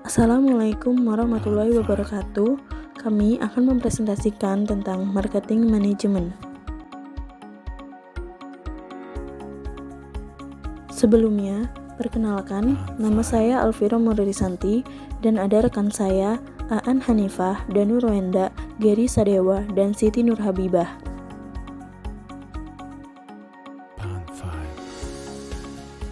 Assalamualaikum warahmatullahi wabarakatuh. Kami akan mempresentasikan tentang marketing management. Sebelumnya, perkenalkan, nama saya Alvira Murrisanti dan ada rekan saya Aan Hanifah, Danu Roenda, Geri Sadewa, dan Siti Nurhabibah.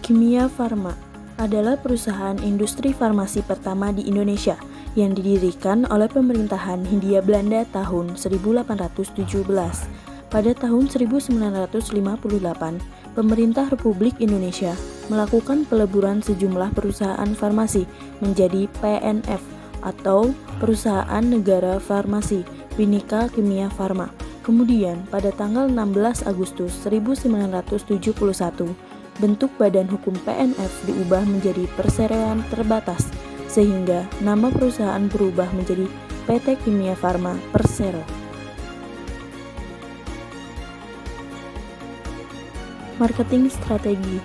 Kimia Farma adalah perusahaan industri farmasi pertama di Indonesia yang didirikan oleh pemerintahan Hindia Belanda tahun 1817. Pada tahun 1958, pemerintah Republik Indonesia melakukan peleburan sejumlah perusahaan farmasi menjadi PNF atau Perusahaan Negara Farmasi Bhinneka Kimia Farma. Kemudian, pada tanggal 16 Agustus 1971, bentuk badan hukum PNF diubah menjadi Perseroan Terbatas, sehingga nama perusahaan berubah menjadi PT Kimia Farma Persero. Marketing strategi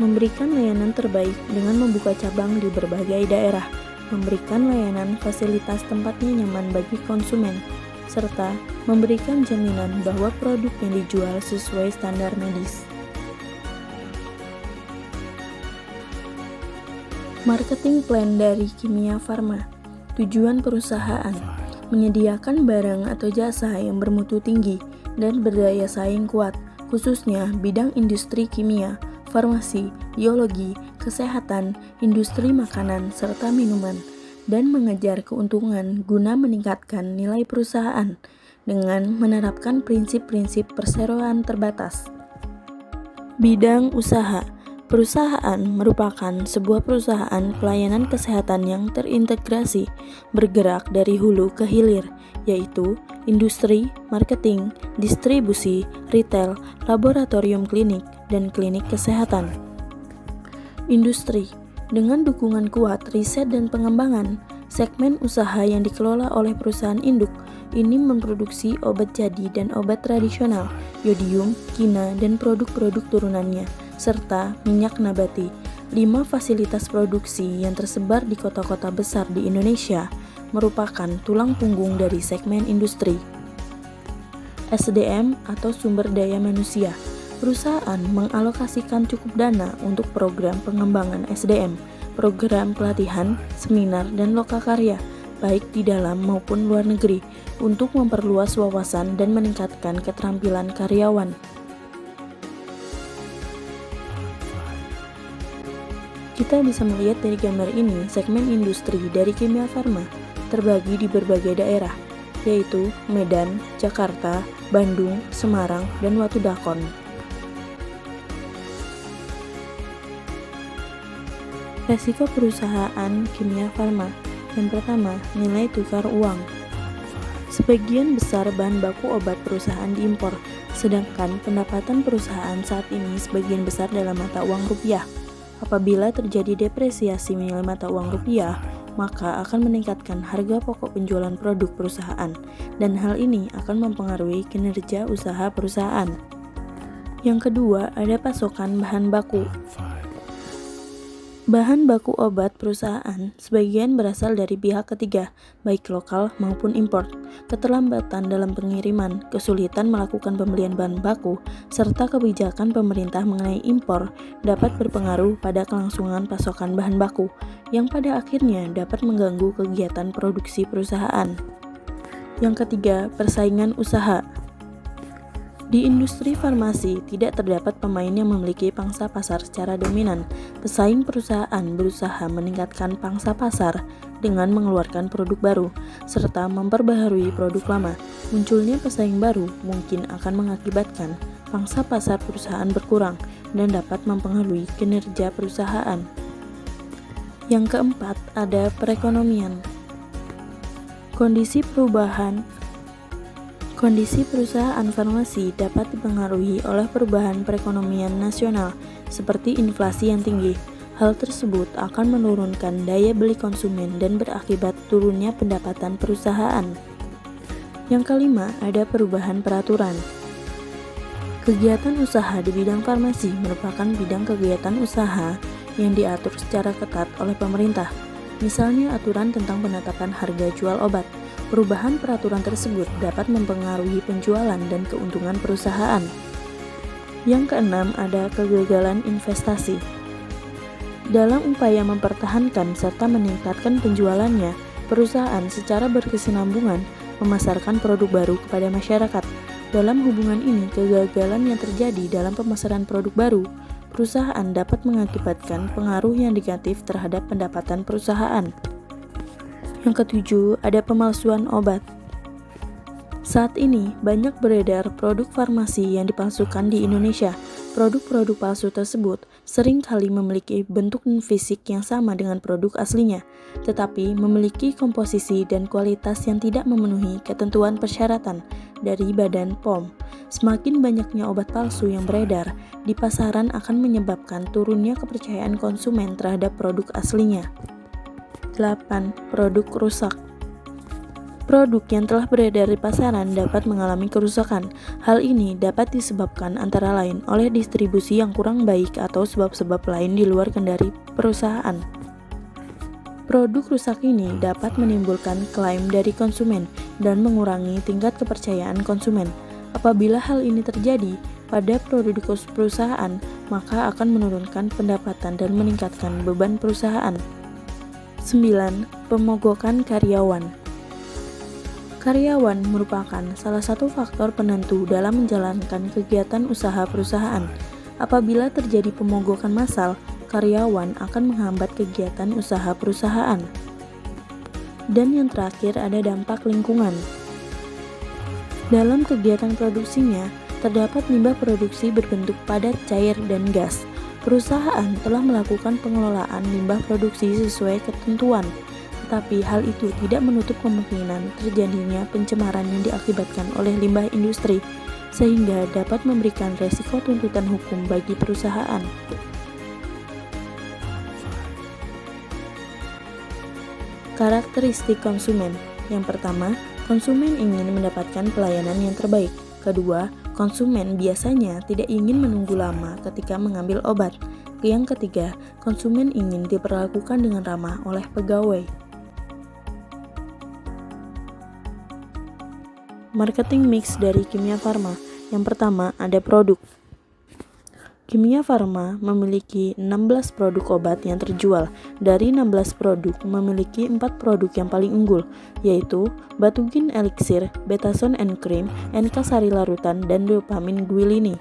memberikan layanan terbaik dengan membuka cabang di berbagai daerah, memberikan layanan fasilitas tempatnya nyaman bagi konsumen, serta memberikan jaminan bahwa produk yang dijual sesuai standar medis. Marketing plan dari Kimia Farma. Tujuan perusahaan menyediakan barang atau jasa yang bermutu tinggi dan berdaya saing kuat, khususnya bidang industri kimia, farmasi, biologi, kesehatan, industri makanan, serta minuman, dan mengejar keuntungan guna meningkatkan nilai perusahaan dengan menerapkan prinsip-prinsip perseroan terbatas. Bidang usaha. Perusahaan merupakan sebuah perusahaan pelayanan kesehatan yang terintegrasi, bergerak dari hulu ke hilir, yaitu industri, marketing, distribusi, retail, laboratorium klinik, dan klinik kesehatan. Industri, dengan dukungan kuat riset dan pengembangan, segmen usaha yang dikelola oleh perusahaan induk ini memproduksi obat jadi dan obat tradisional, yodium, kina, dan produk-produk turunannya, serta minyak nabati. 5 fasilitas produksi yang tersebar di kota-kota besar di Indonesia merupakan tulang punggung dari segmen industri. SDM atau sumber daya manusia. Perusahaan mengalokasikan cukup dana untuk program pengembangan SDM, program pelatihan, seminar, dan lokakarya, baik di dalam maupun luar negeri, untuk memperluas wawasan dan meningkatkan keterampilan karyawan. Kita bisa melihat dari gambar ini, segmen industri dari Kimia Farma terbagi di berbagai daerah, yaitu Medan, Jakarta, Bandung, Semarang, dan Watudakon. Resiko perusahaan Kimia Farma. Yang pertama, nilai tukar uang. Sebagian besar bahan baku obat perusahaan diimpor, sedangkan pendapatan perusahaan saat ini sebagian besar dalam mata uang rupiah. Apabila terjadi depresiasi nilai mata uang rupiah, maka akan meningkatkan harga pokok penjualan produk perusahaan, dan hal ini akan mempengaruhi kinerja usaha perusahaan. Yang kedua, ada pasokan bahan baku. Bahan baku obat perusahaan sebagian berasal dari pihak ketiga, baik lokal maupun impor. Keterlambatan dalam pengiriman, kesulitan melakukan pembelian bahan baku, serta kebijakan pemerintah mengenai impor dapat berpengaruh pada kelangsungan pasokan bahan baku, yang pada akhirnya dapat mengganggu kegiatan produksi perusahaan. Yang ketiga, persaingan usaha. Di industri farmasi, tidak terdapat pemain yang memiliki pangsa pasar secara dominan. Pesaing perusahaan berusaha meningkatkan pangsa pasar dengan mengeluarkan produk baru, serta memperbaharui produk lama. Munculnya pesaing baru mungkin akan mengakibatkan pangsa pasar perusahaan berkurang dan dapat mempengaruhi kinerja perusahaan. Yang keempat, ada perekonomian. Kondisi perusahaan farmasi dapat dipengaruhi oleh perubahan perekonomian nasional, seperti inflasi yang tinggi. Hal tersebut akan menurunkan daya beli konsumen dan berakibat turunnya pendapatan perusahaan. Yang kelima, ada perubahan peraturan. Kegiatan usaha di bidang farmasi merupakan bidang kegiatan usaha yang diatur secara ketat oleh pemerintah. misalnya aturan tentang penetapan harga jual obat. Perubahan peraturan tersebut dapat mempengaruhi penjualan dan keuntungan perusahaan. Yang keenam, ada kegagalan investasi. Dalam upaya mempertahankan serta meningkatkan penjualannya, perusahaan secara berkesinambungan memasarkan produk baru kepada masyarakat. Dalam hubungan ini, kegagalan yang terjadi dalam pemasaran produk baru, perusahaan dapat mengakibatkan pengaruh yang negatif terhadap pendapatan perusahaan. Yang ketujuh, ada pemalsuan obat. Saat ini, banyak beredar produk farmasi yang dipalsukan di Indonesia. Produk-produk palsu tersebut seringkali memiliki bentuk dan fisik yang sama dengan produk aslinya, tetapi memiliki komposisi dan kualitas yang tidak memenuhi ketentuan persyaratan dari Badan POM. Semakin banyaknya obat palsu yang beredar di pasaran akan menyebabkan turunnya kepercayaan konsumen terhadap produk aslinya. 8. Produk rusak. Produk yang telah beredar di pasaran dapat mengalami kerusakan. Hal ini dapat disebabkan antara lain oleh distribusi yang kurang baik atau sebab-sebab lain di luar kendali perusahaan. Produk rusak ini dapat menimbulkan klaim dari konsumen dan mengurangi tingkat kepercayaan konsumen. Apabila hal ini terjadi pada produk perusahaan, maka akan menurunkan pendapatan dan meningkatkan beban perusahaan. 9. Pemogokan karyawan. Karyawan merupakan salah satu faktor penentu dalam menjalankan kegiatan usaha perusahaan. Apabila terjadi pemogokan massal, karyawan akan menghambat kegiatan usaha perusahaan. Dan yang terakhir, ada dampak lingkungan. Dalam kegiatan produksinya, terdapat limbah produksi berbentuk padat, cair, dan gas. Perusahaan telah melakukan pengelolaan limbah produksi sesuai ketentuan, tetapi hal itu tidak menutup kemungkinan terjadinya pencemaran yang diakibatkan oleh limbah industri, sehingga dapat memberikan resiko tuntutan hukum bagi perusahaan. Karakteristik konsumen. Yang pertama, konsumen ingin mendapatkan pelayanan yang terbaik. Kedua, konsumen biasanya tidak ingin menunggu lama ketika mengambil obat. Yang ketiga, konsumen ingin diperlakukan dengan ramah oleh pegawai. Marketing mix dari Kimia Farma. Yang pertama, ada produk. Kimia Farma memiliki 16 produk obat yang terjual. Dari 16 produk, memiliki 4 produk yang paling unggul, yaitu Batugin Elixir, Betason and Cream, NK Sari Larutan, dan Dopamin Guilini.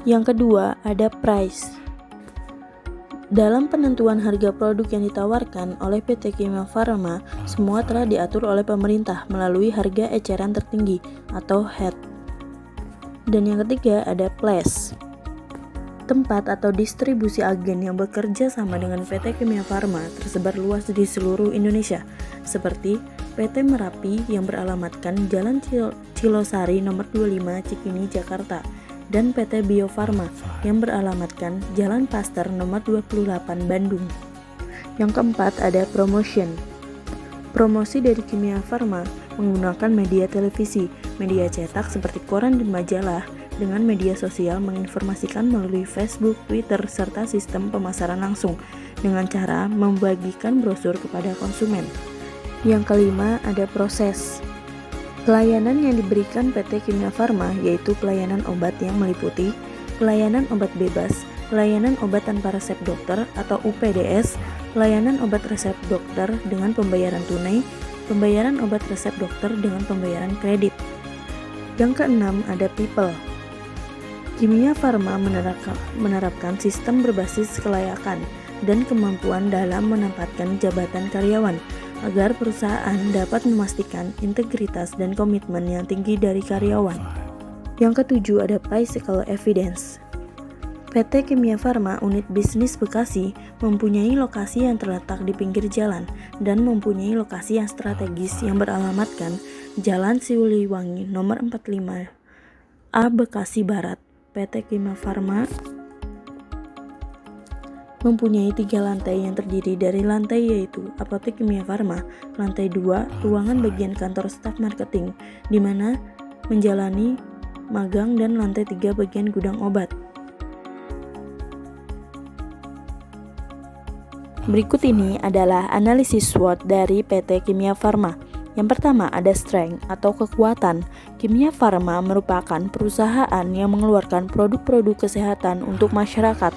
Yang kedua, ada price. Dalam penentuan harga produk yang ditawarkan oleh PT Kimia Farma, semua telah diatur oleh pemerintah melalui harga eceran tertinggi atau HET. Dan yang ketiga, ada place. Tempat atau distribusi agen yang bekerja sama dengan PT Kimia Farma tersebar luas di seluruh Indonesia, seperti PT Merapi yang beralamatkan Jalan Cilosari nomor 25 Cikini, Jakarta, dan PT Bio Farma yang beralamatkan Jalan Pasteur nomor 28 Bandung. Yang keempat, ada promotion. Promosi dari Kimia Farma menggunakan media televisi, media cetak seperti koran dan majalah, dengan media sosial menginformasikan melalui Facebook, Twitter, serta sistem pemasaran langsung dengan cara membagikan brosur kepada konsumen. Yang kelima, ada proses. Pelayanan yang diberikan PT Kimia Farma yaitu pelayanan obat yang meliputi pelayanan obat bebas, pelayanan obat tanpa resep dokter atau UPDS, pelayanan obat resep dokter dengan pembayaran tunai, pembayaran obat resep dokter dengan pembayaran kredit. Yang keenam, ada people. Kimia Farma menerapkan sistem berbasis kelayakan dan kemampuan dalam menempatkan jabatan karyawan agar perusahaan dapat memastikan integritas dan komitmen yang tinggi dari karyawan. Yang ketujuh, ada physical evidence. PT Kimia Farma Unit Bisnis Bekasi mempunyai lokasi yang terletak di pinggir jalan dan mempunyai lokasi yang strategis yang beralamatkan Jalan Siliwangi nomor 45 A Bekasi Barat. PT Kimia Farma mempunyai 3 lantai yang terdiri dari lantai yaitu Apotek Kimia Farma, lantai 2 ruangan bagian kantor staf marketing di mana menjalani magang, dan lantai 3 bagian gudang obat. Berikut ini adalah analisis SWOT dari PT Kimia Farma. Yang pertama ada strength atau kekuatan. Kimia Farma merupakan perusahaan yang mengeluarkan produk-produk kesehatan untuk masyarakat.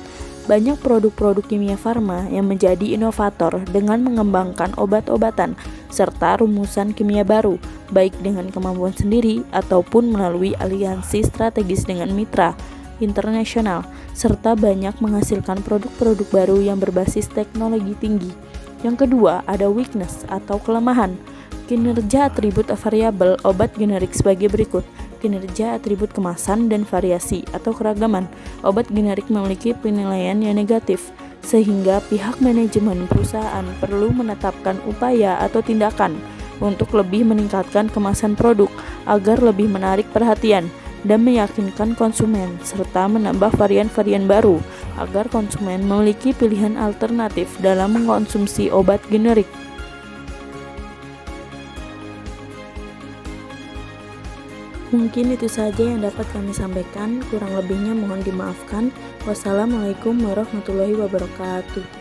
Banyak produk-produk Kimia Farma yang menjadi inovator dengan mengembangkan obat-obatan serta rumusan kimia baru, baik dengan kemampuan sendiri ataupun melalui aliansi strategis dengan mitra internasional, serta banyak menghasilkan produk-produk baru yang berbasis teknologi tinggi. Yang kedua, ada weakness atau kelemahan. Kinerja atribut variabel obat generik sebagai berikut. Kinerja atribut kemasan dan variasi atau keragaman. Obat generik memiliki penilaian yang negatif, sehingga pihak manajemen perusahaan perlu menetapkan upaya atau tindakan untuk lebih meningkatkan kemasan produk agar lebih menarik perhatian dan meyakinkan konsumen, serta menambah varian-varian baru agar konsumen memiliki pilihan alternatif dalam mengkonsumsi obat generik. Mungkin itu saja yang dapat kami sampaikan, kurang lebihnya mohon dimaafkan. Wassalamualaikum warahmatullahi wabarakatuh.